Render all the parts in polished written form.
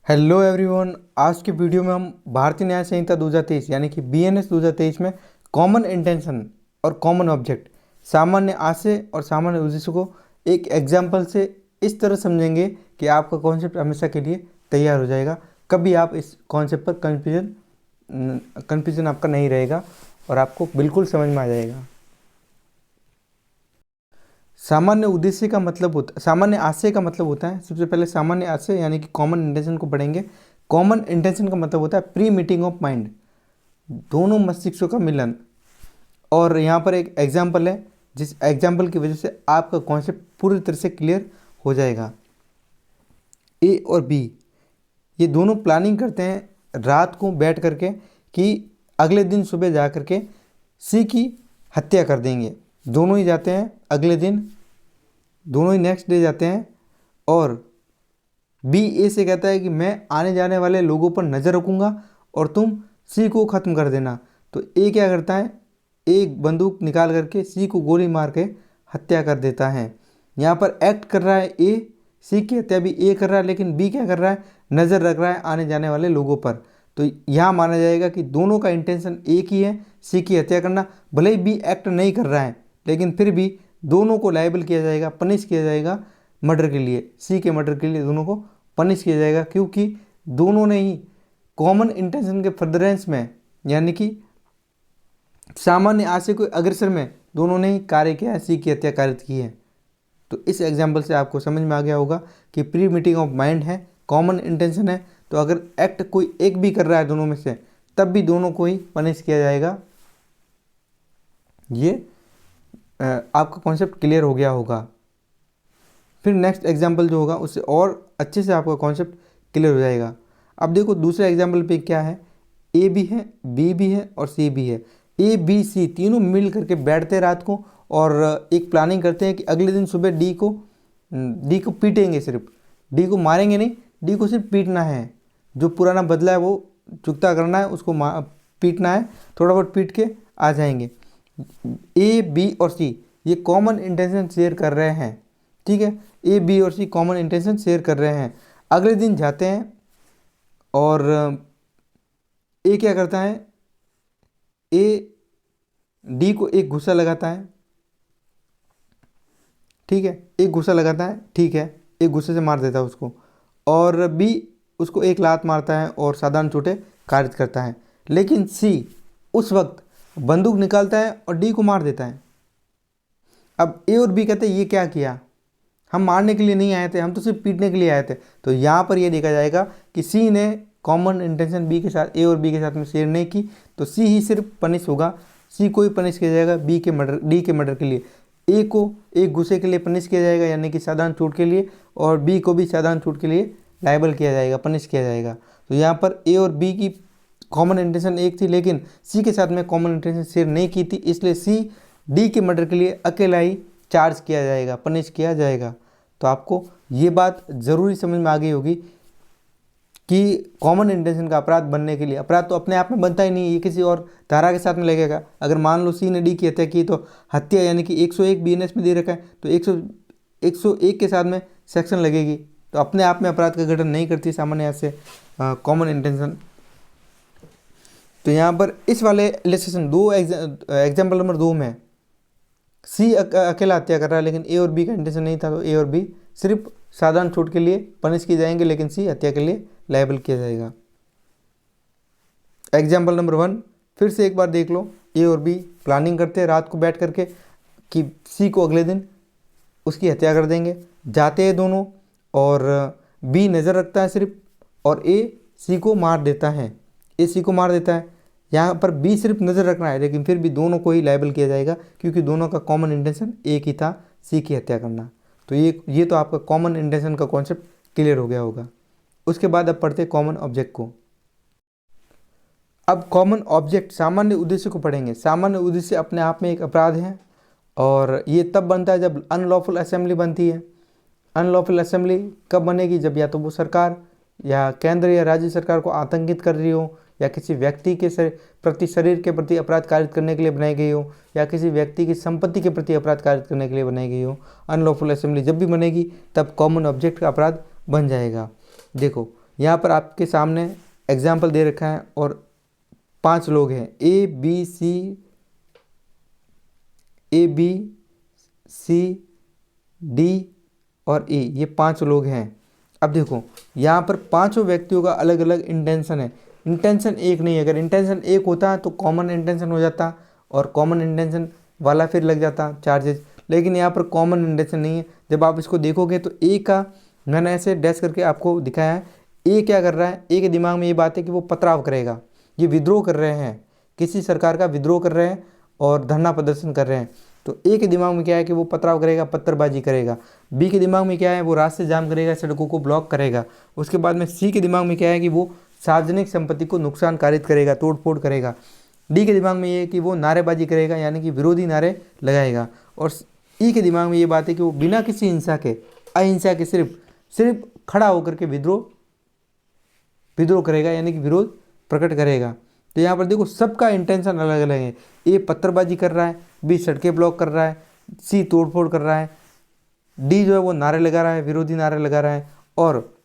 Hello everyone. आज की video में हम भारतीय न्याय संहिता 2023 यानी कि बीएनएस 2023 में कॉमन इंटेंशन और कॉमन ऑब्जेक्ट, सामान्य आशय और सामान्य उद्देश्य को एक एग्जाम्पल से इस तरह समझेंगे कि आपका कॉन्सेप्ट हमेशा के लिए तैयार हो जाएगा। कभी आप इस कॉन्सेप्ट पर कन्फ्यूजन आपका नहीं रहेगा और आपको बिल्कुल समझ में आ जाएगा। सामान्य उद्देश्य का मतलब होता सामान्य आशय का मतलब होता है, सबसे पहले सामान्य आशय यानी कि कॉमन इंटेंशन को पढ़ेंगे। कॉमन इंटेंशन का मतलब होता है प्री मीटिंग ऑफ माइंड, दोनों मस्तिष्कों का मिलन। और यहाँ पर एक एग्जाम्पल है, जिस एग्जाम्पल की वजह से आपका कॉन्सेप्ट पूरी तरह से क्लियर हो जाएगा। ए और बी ये दोनों प्लानिंग करते हैं रात को बैठ करके कि अगले दिन सुबह जा करके सी की हत्या कर देंगे। दोनों ही जाते हैं अगले दिन, दोनों ही नेक्स्ट डे जाते हैं। और बी ए से कहता है कि मैं आने जाने वाले लोगों पर नज़र रखूँगा और तुम सी को ख़त्म कर देना। तो ए क्या करता है, एक बंदूक निकाल करके सी को गोली मार के हत्या कर देता है। यहाँ पर एक्ट कर रहा है ए, सी की हत्या भी ए कर रहा है, लेकिन बी क्या कर रहा है, नज़र रख रहा है आने जाने वाले लोगों पर। तो यहाँ माना जाएगा कि दोनों का इंटेंशन एक ही है, सी की हत्या करना। भले ही बी एक्ट नहीं कर रहा है, लेकिन फिर भी दोनों को लायबल किया जाएगा, पनिश किया जाएगा मर्डर के लिए। सी के मर्डर के लिए दोनों को पनिश किया जाएगा, क्योंकि दोनों ने ही कॉमन इंटेंशन के फर्दरेंस में यानी कि सामान्य आशय को अग्रसर में दोनों ने ही कार्य किया है, सी की हत्या कारित की है। तो इस एग्जाम्पल से आपको समझ में आ गया होगा कि प्री मीटिंग ऑफ माइंड है, कॉमन इंटेंशन है। तो अगर एक्ट कोई एक भी कर रहा है दोनों में से, तब भी दोनों को ही पनिश किया जाएगा। ये आपका कॉन्सेप्ट क्लियर हो गया होगा। फिर नेक्स्ट एग्जाम्पल जो होगा उससे और अच्छे से आपका कॉन्सेप्ट क्लियर हो जाएगा। अब देखो दूसरे एग्जाम्पल पे क्या है, ए भी है, बी भी है और सी भी है। ए बी सी तीनों मिल करके बैठते हैं रात को और एक प्लानिंग करते हैं कि अगले दिन सुबह डी को पीटेंगे। सिर्फ डी को मारेंगे नहीं, डी को सिर्फ पीटना है। जो पुराना बदला है वो चुकता करना है, उसको पीटना है, थोड़ा बहुत पीट के आ जाएंगे। ए बी और सी ये कॉमन इंटेंशन शेयर कर रहे हैं, ठीक है। ए बी और सी कॉमन इंटेंशन शेयर कर रहे हैं। अगले दिन जाते हैं और ए क्या करता है, ए डी को एक गुस्सा लगाता है, ठीक है, एक गुस्सा लगाता है, ठीक है, एक गुस्से से मार देता है उसको। और बी उसको एक लात मारता है और साधारण चोटें कारित करता है। लेकिन सी उस वक्त बंदूक निकालता है और डी को मार देता है। अब ए और बी कहते हैं ये क्या किया, हम मारने के लिए नहीं आए थे, हम तो सिर्फ पीटने के लिए आए थे। तो यहाँ पर ये देखा जाएगा कि सी ने कॉमन इंटेंशन बी के साथ, ए और बी के साथ में शेयर नहीं की, तो सी ही सिर्फ पनिश होगा। सी को ही पनिश किया जाएगा डी के मर्डर के लिए। ए को एक गुस्से के लिए पनिश किया जाएगा यानी कि साधारण चोट के लिए, और बी को भी साधारण चोट के लिए लायबल किया जाएगा, पनिश किया जाएगा। तो यहाँ पर ए और बी की कॉमन इंटेंशन एक थी, लेकिन सी के साथ में कॉमन इंटेंशन शेयर नहीं की थी, इसलिए सी डी के मर्डर के लिए अकेला ही चार्ज किया जाएगा, पनिश किया जाएगा। तो आपको ये बात ज़रूरी समझ में आ गई होगी कि कॉमन इंटेंशन का अपराध बनने के लिए, अपराध तो अपने आप में बनता ही नहीं, ये किसी और धारा के साथ में लगेगा। अगर मान लो सी ने डी की हत्या की, तो हत्या यानी कि 101 बीएनएस में दे रखा है, तो 101 के साथ में सेक्शन लगेगी। तो अपने आप में अपराध का गठन नहीं करती सामान्य से कॉमन इंटेंशन। तो यहाँ पर इस वाले इलस्ट्रेशन एग्जाम्पल नंबर 2 में सी अकेला हत्या कर रहा है, लेकिन ए और बी का इंटेंशन नहीं था, तो ए और बी सिर्फ साधारण चोट के लिए पनिश किए जाएंगे, लेकिन सी हत्या के लिए लायबल किया जाएगा। एग्जाम्पल नंबर 1 फिर से एक बार देख लो। ए और बी प्लानिंग करते हैं रात को बैठ करके कि सी को अगले दिन उसकी हत्या कर देंगे। जाते हैं दोनों और बी नज़र रखता है सिर्फ, और ए सी को मार देता है। ए सी को मार देता है, यहाँ पर बी सिर्फ नज़र रखना है, लेकिन फिर भी दोनों को ही लायबल किया जाएगा, क्योंकि दोनों का कॉमन इंटेंशन एक ही था, सी की हत्या करना। तो ये तो आपका कॉमन इंटेंशन का कॉन्सेप्ट क्लियर हो गया होगा। उसके बाद अब पढ़ते कॉमन ऑब्जेक्ट को। अब कॉमन ऑब्जेक्ट सामान्य उद्देश्य को पढ़ेंगे। सामान्य उद्देश्य अपने आप में एक अपराध है, और ये तब बनता है जब अनलॉफुल असेंबली बनती है। अनलॉफुल असेंबली कब बनेगी, जब या तो वो सरकार या केंद्र या राज्य सरकार को आतंकित कर रही हो, या किसी व्यक्ति के प्रति, शरीर के प्रति अपराध कारित करने के लिए बनाई गई हो, या किसी व्यक्ति की संपत्ति के प्रति अपराध कारित करने के लिए बनाई गई हो। अनलॉफुल असेंबली जब भी बनेगी तब कॉमन ऑब्जेक्ट का अपराध बन जाएगा। देखो यहाँ पर आपके सामने एग्जाम्पल दे रखा है और 5 लोग हैं, ए बी सी डी और ई, ये 5 लोग हैं। अब देखो यहाँ पर पांचों व्यक्तियों का अलग अलग इंटेंशन है, इंटेंशन एक नहीं है। अगर इंटेंशन एक होता तो कॉमन इंटेंशन हो जाता और कॉमन इंटेंशन वाला फिर लग जाता चार्जेस, लेकिन यहाँ पर कॉमन इंटेंशन नहीं है। जब आप इसको देखोगे तो ए का मैंने ऐसे डैश करके आपको दिखाया है, ए क्या कर रहा है, ए के दिमाग में ये बात है कि वो पथराव करेगा, ये विद्रोह कर रहे हैं, किसी सरकार का विद्रोह कर रहे हैं और धरना प्रदर्शन कर रहे हैं। तो ए के दिमाग में क्या है कि वो पथराव करेगा, पत्थरबाजी करेगा। बी के दिमाग में क्या है, वो रास्ते जाम करेगा, सड़कों को ब्लॉक करेगा। उसके बाद में सी के दिमाग में क्या है कि वो सार्वजनिक संपत्ति को नुकसान कारित करेगा, तोड़फोड़ करेगा। डी के दिमाग में ये है कि वो नारेबाजी करेगा, यानी कि विरोधी नारे लगाएगा। और ई के दिमाग में ये बात है कि वो बिना किसी हिंसा के, अहिंसा के, सिर्फ खड़ा होकर के विद्रोह करेगा, यानी कि विरोध प्रकट करेगा। तो यहाँ पर देखो सबका इंटेंशन अलग अलग है। ए पत्थरबाजी कर रहा है, बी सड़कें ब्लॉक कर रहा है, सी तोड़फोड़ कर रहा है, डी जो है वो नारे लगा रहा है, विरोधी नारे लगा रहा है, और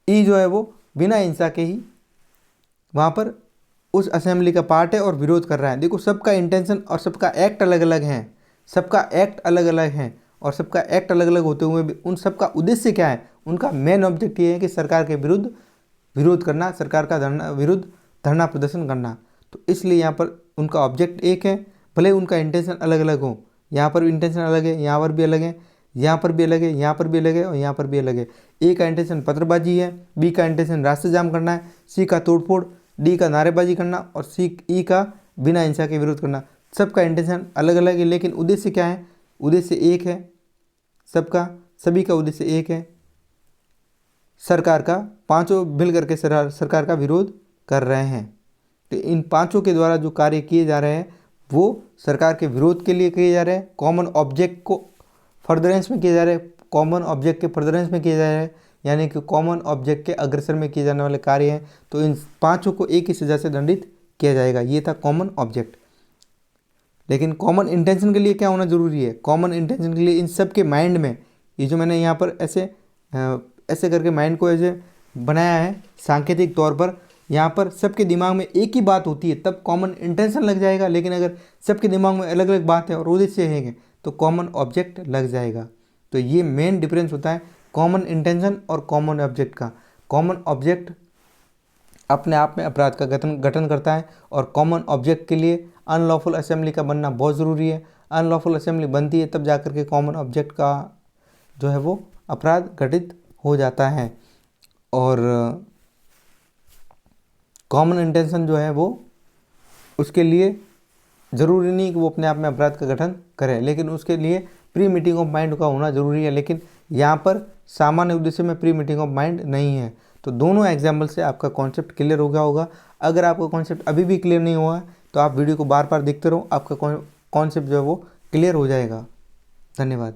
ई जो है वो बिना हिंसा के ही वहाँ पर उस असेंबली का पार्ट है और विरोध कर रहा है। देखो सबका इंटेंशन और सबका एक्ट अलग अलग है, सबका एक्ट अलग अलग है, और सबका एक्ट अलग अलग होते हुए भी उन सबका उद्देश्य क्या है, उनका मेन ऑब्जेक्ट ये है कि सरकार के विरुद्ध विरोध करना, सरकार का विरुद्ध धरना प्रदर्शन करना। तो इसलिए यहाँ पर उनका ऑब्जेक्ट एक है, भले उनका इंटेंशन अलग अलग हो। यहाँ पर भी इंटेंशन अलग है, यहाँ पर भी अलग है, यहाँ पर भी अलग है, यहाँ पर भी अलग है और यहाँ पर भी अलग है। ए का इंटेंशन पत्रबाजी है, बी का इंटेंशन रास्ते जाम करना है, सी का तोड़फोड़, डी का नारेबाजी करना और ई का बिना हिंसा के विरोध करना। सबका इंटेंशन अलग अलग है, लेकिन उद्देश्य क्या है, उद्देश्य एक है, सभी का उद्देश्य एक है, सरकार का, पांचों मिल करके सरकार का विरोध कर रहे हैं। तो इन पांचों के द्वारा जो कार्य किए जा रहे हैं वो सरकार के विरोध के लिए किए जा रहे हैं, कॉमन ऑब्जेक्ट को फर्दरेंस में किए जा रहे हैं, कॉमन ऑब्जेक्ट के फर्दरेंस में किए जा रहे हैं, यानी कि कॉमन ऑब्जेक्ट के अग्रसर में किए जाने वाले कार्य हैं। तो इन पांचों को एक ही सजा से दंडित किया जाएगा। ये था कॉमन ऑब्जेक्ट। लेकिन कॉमन इंटेंशन के लिए क्या होना जरूरी है, कॉमन इंटेंशन के लिए इन सब के माइंड में, ये जो मैंने यहाँ पर ऐसे करके माइंड को ऐसे बनाया है सांकेतिक तौर पर, यहाँ पर सबके दिमाग में एक ही बात होती है तब कॉमन इंटेंशन लग जाएगा। लेकिन अगर सबके दिमाग में अलग अलग बात है और उद्देश्य है तो कॉमन ऑब्जेक्ट लग जाएगा। तो ये मेन डिफरेंस होता है कॉमन इंटेंशन और कॉमन ऑब्जेक्ट का। कॉमन ऑब्जेक्ट अपने आप में अपराध का गठन करता है और कॉमन ऑब्जेक्ट के लिए अनलॉफुल असेंबली का बनना बहुत ज़रूरी है। अनलॉफुल असेंबली बनती है तब जाकर के कॉमन ऑब्जेक्ट का जो है वो अपराध घटित हो जाता है। और कॉमन इंटेंशन जो है वो उसके लिए ज़रूरी नहीं कि वो अपने आप में अपराध का गठन करे, लेकिन उसके लिए प्री मीटिंग ऑफ माइंड का होना ज़रूरी है। लेकिन यहाँ पर सामान्य उद्देश्य में प्री मीटिंग ऑफ माइंड नहीं है। तो दोनों एग्जाम्पल से आपका कॉन्सेप्ट क्लियर हो गया होगा। अगर आपका कॉन्सेप्ट अभी भी क्लियर नहीं हुआ है तो आप वीडियो को बार बार देखते रहो, आपका कॉन्सेप्ट जो है वो क्लियर हो जाएगा। धन्यवाद।